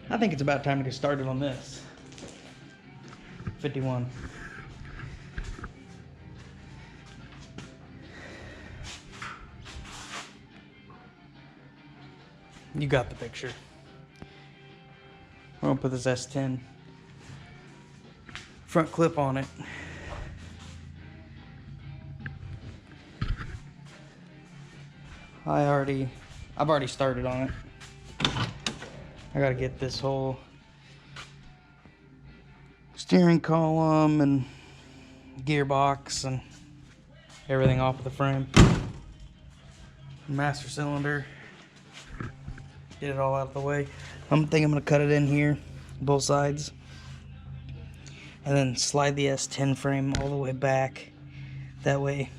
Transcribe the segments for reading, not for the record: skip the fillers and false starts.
I think it's about time to get started on this. 51. You got the picture. We're gonna put this S10 front clip on it. I've already started on it. I gotta get this whole steering column and gearbox and everything off of the frame. Master cylinder. Get it all out of the way. I'm gonna cut it in here, both sides. And then slide the S10 frame all the way back. That way,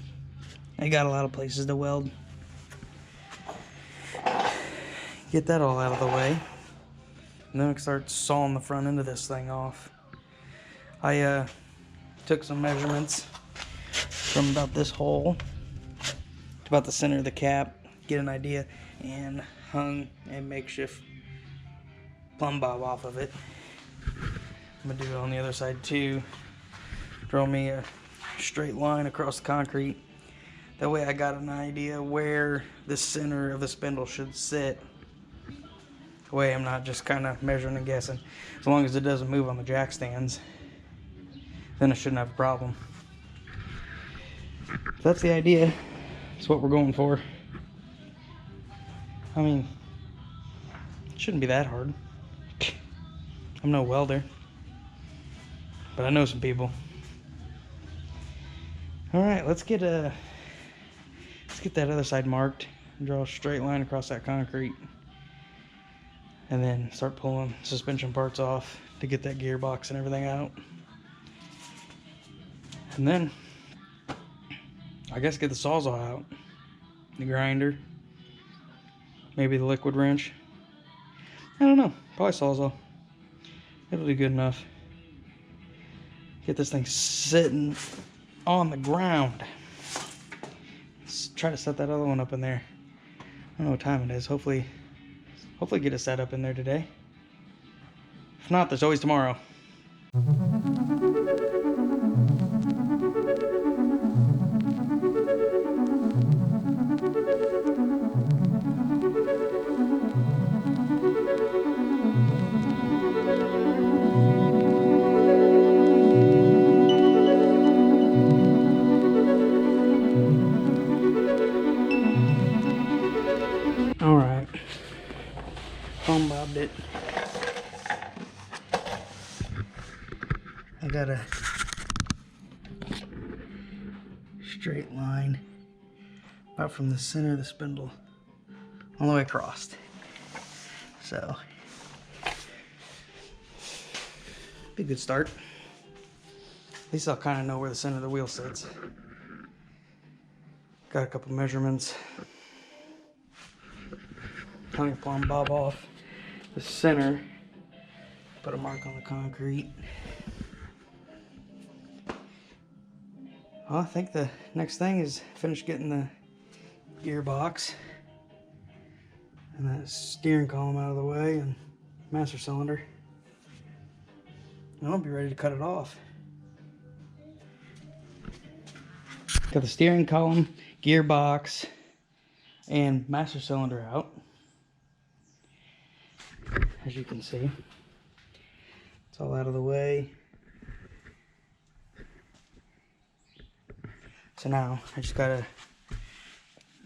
I got a lot of places to weld. Get that all out of the way. And then we can start sawing the front end of this thing off. I took some measurements from about this hole to about the center of the cap, get an idea, and hung a makeshift plumb bob off of it. I'm gonna do it on the other side too. Draw me a straight line across the concrete. That way I got an idea where the center of the spindle should sit. That way I'm not just kind of measuring and guessing. As long as it doesn't move on the jack stands, then I shouldn't have a problem. So that's the idea. That's what we're going for. I mean, it shouldn't be that hard. I'm no welder, but I know some people. All right, let's get that other side marked and draw a straight line across that concrete, and then start pulling suspension parts off to get that gearbox and everything out. And then I guess get the sawzall out, the grinder, maybe the liquid wrench. I don't know, probably sawzall. It'll be good enough. Get this thing sitting on the ground. Let's try to set that other one up in there. I don't know what time it is. Hopefully get it set up in there today. If not, there's always tomorrow. Alright, plumb bobbed it. I got a straight line about from the center of the spindle all the way across. So, be a good start. At least I'll kind of know where the center of the wheel sits. Got a couple measurements. Hung a plumb bob off the center. Put a mark on the concrete. Well, I think the next thing is finish getting the gearbox and that steering column out of the way and master cylinder. And I'll be ready to cut it off. Got the steering column, gearbox, and master cylinder out. As you can see, it's all out of the way. So now I just gotta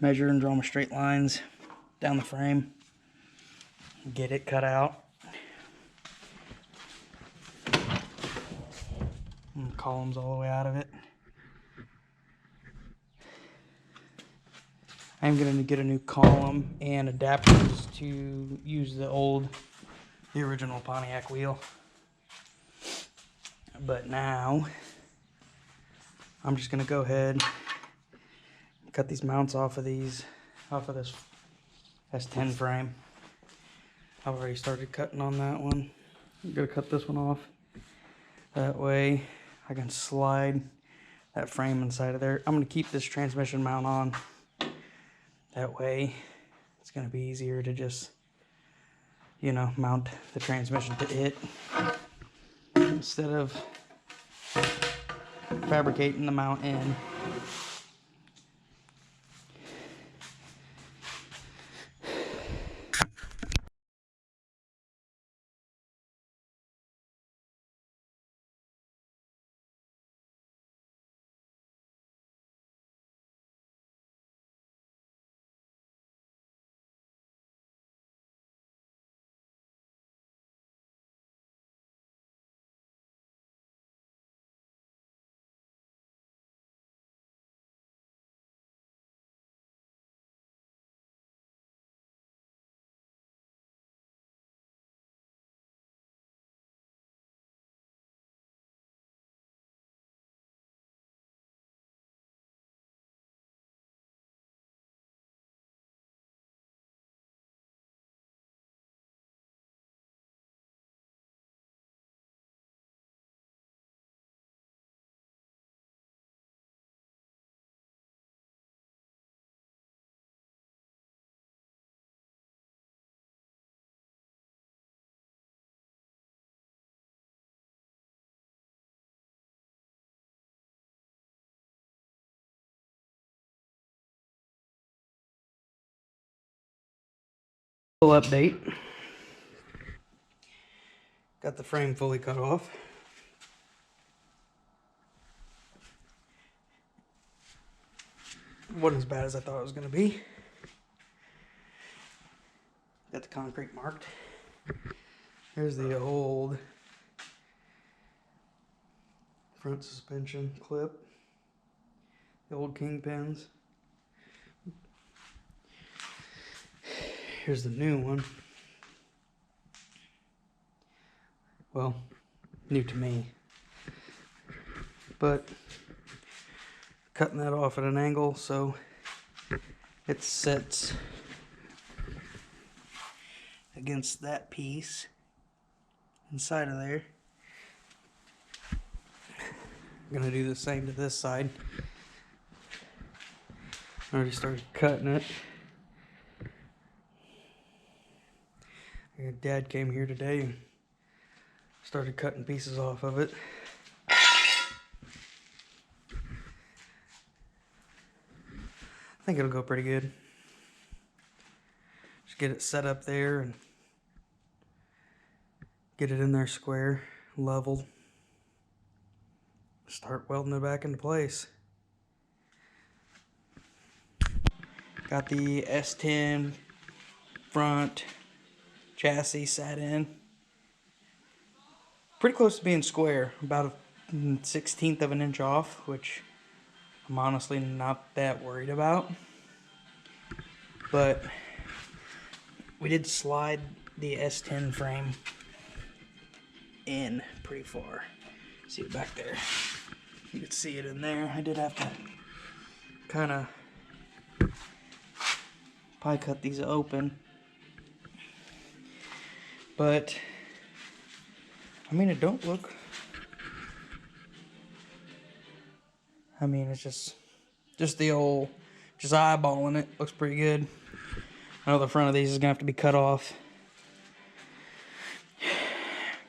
measure and draw my straight lines down the frame, get it cut out. And the columns all the way out of it. I'm gonna get a new column and adapters to use the original Pontiac wheel. But now I'm just gonna go ahead and cut these mounts off of this S10 frame. I've already started cutting on that one. I'm gonna cut this one off. That way I can slide that frame inside of there. I'm gonna keep this transmission mount on. That way it's gonna be easier to just you know, mount the transmission to it instead of fabricating the mount in. Full update. Got the frame fully cut off. Wasn't as bad as I thought it was going to be. Got the concrete marked. Here's the old front suspension clip. The old kingpins. Here's the new one. Well, new to me. But cutting that off at an angle so it sits against that piece inside of there. I'm gonna do the same to this side. I already started cutting it. Dad came here today and started cutting pieces off of it. I think it'll go pretty good. Just get it set up there and get it in there square, leveled. Start welding it back into place. Got the S10 front chassis sat in. Pretty close to being square, about a 1/16 of an inch off, which I'm honestly not that worried about. But we did slide the S10 frame in pretty far. See it back there. You can see it in there. I did have to kind of pie cut these open. But I mean, it don't look, I mean, it's just the old, just eyeballing it, looks pretty good. I know the front of these is gonna have to be cut off.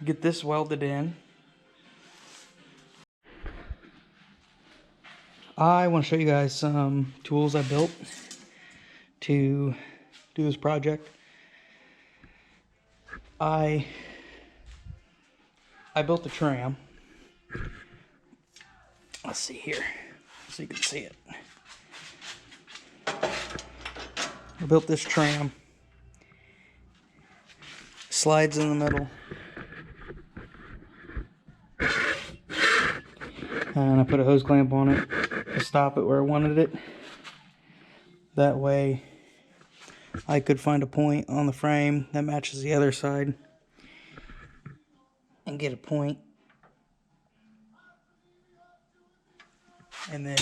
Get this welded in. I want to show you guys some tools I built to do this project. I built a tram. Let's see here, so you can see it. I built this tram. Slides in the middle. And I put a hose clamp on it to stop it where I wanted it. That way I could find a point on the frame that matches the other side and get a point. And then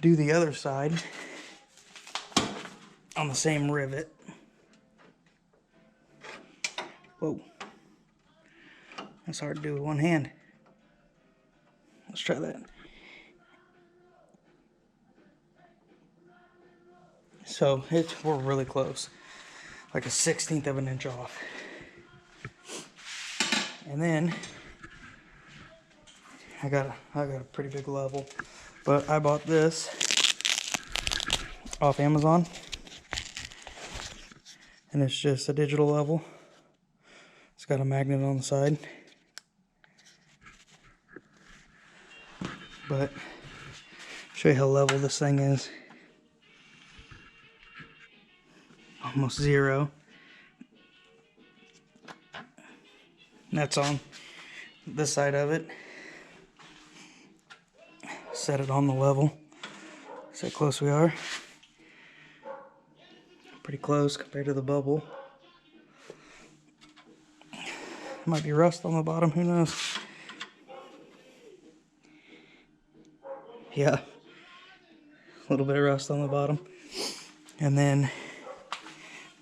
do the other side on the same rivet. Whoa. That's hard to do with one hand. Let's try that. So we're really close. like a 1/16 of an inch off. And then I got a pretty big level, but I bought this off Amazon, and it's just a digital level. It's got a magnet on the side, but I'll show you how level this thing is. Almost zero. And that's on this side of it. Set it on the level. See how close we are. Pretty close compared to the bubble. Might be rust on the bottom, who knows? Yeah, a little bit of rust on the bottom. And then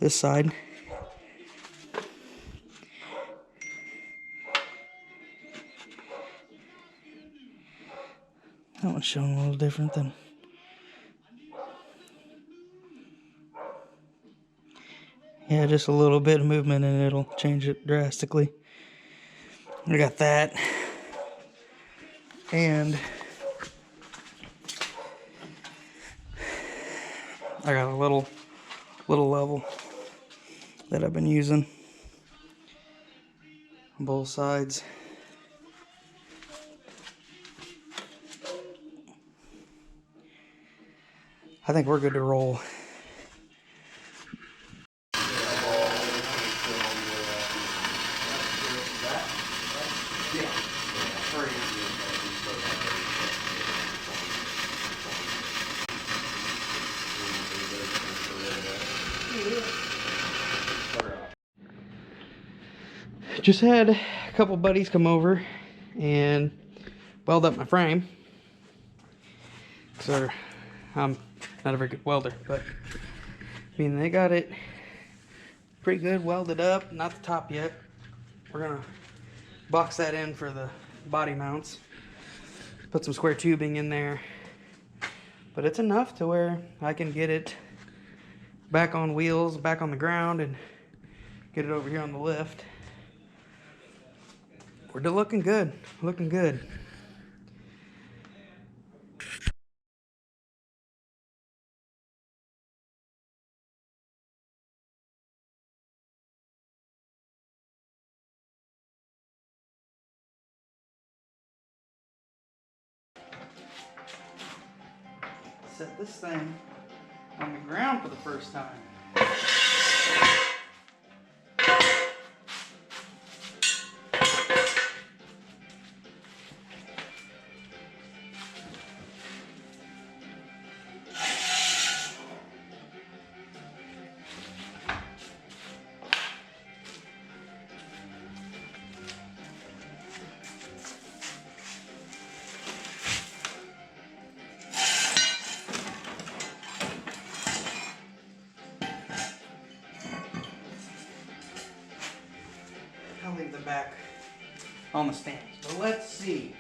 this side, that one's showing a little different than. Yeah, just a little bit of movement and it'll change it drastically. I got that. And I got a little level that I've been using on both sides. I think we're good to roll. Just had a couple buddies come over and weld up my frame. So I'm not a very good welder, but I mean, they got it pretty good welded up. Not the top yet. We're gonna box that in for the body mounts. Put some square tubing in there. But it's enough to where I can get it back on wheels, back on the ground, and get it over here on the lift. We're looking good, looking good. Set this thing on the ground for the first time. I'll leave the back on the stand. So let's see.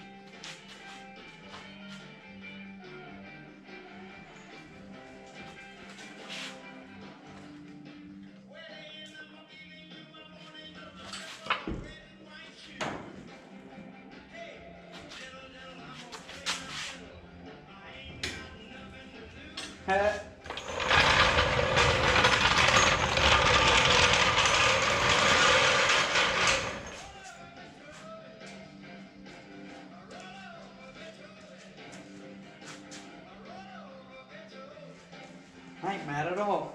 I ain't mad at all.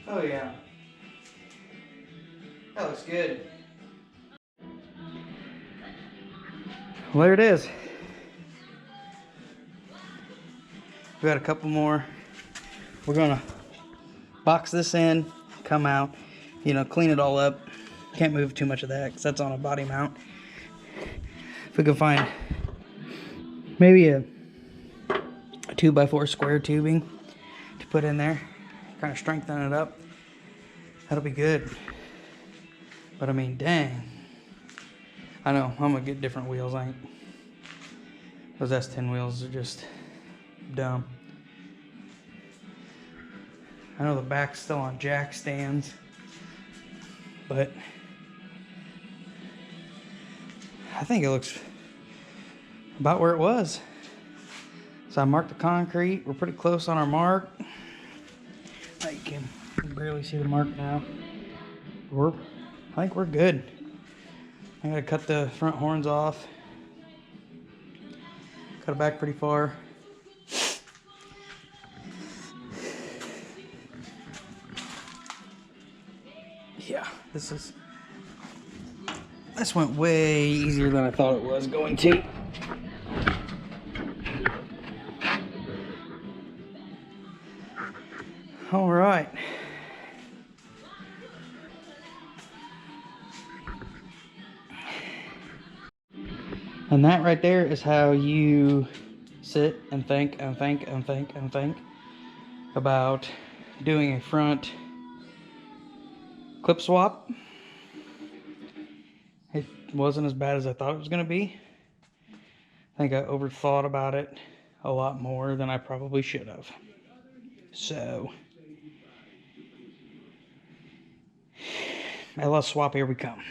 Oh yeah. That looks good. Well, there it is. We got a couple more. We're gonna box this in, come out, you know, clean it all up. Can't move too much of that because that's on a body mount. If we can find maybe a 2x4 square tubing to put in there, kind of strengthen it up. That'll be good. But I mean, dang. I know, I'm gonna get different wheels. Those S10 wheels are just dumb. I know the back's still on jack stands, but I think it looks about where it was. So I marked the concrete. We're pretty close on our mark. You can barely see the mark now. I think we're good. I gotta cut the front horns off. Cut it back pretty far. Yeah, this went way easier than I thought it was going to. All right. And that right there is how you sit and think and think and think and think about doing a front clip swap. It wasn't as bad as I thought it was going to be. I think I overthought about it a lot more than I probably should have. So, LS swap, here we come.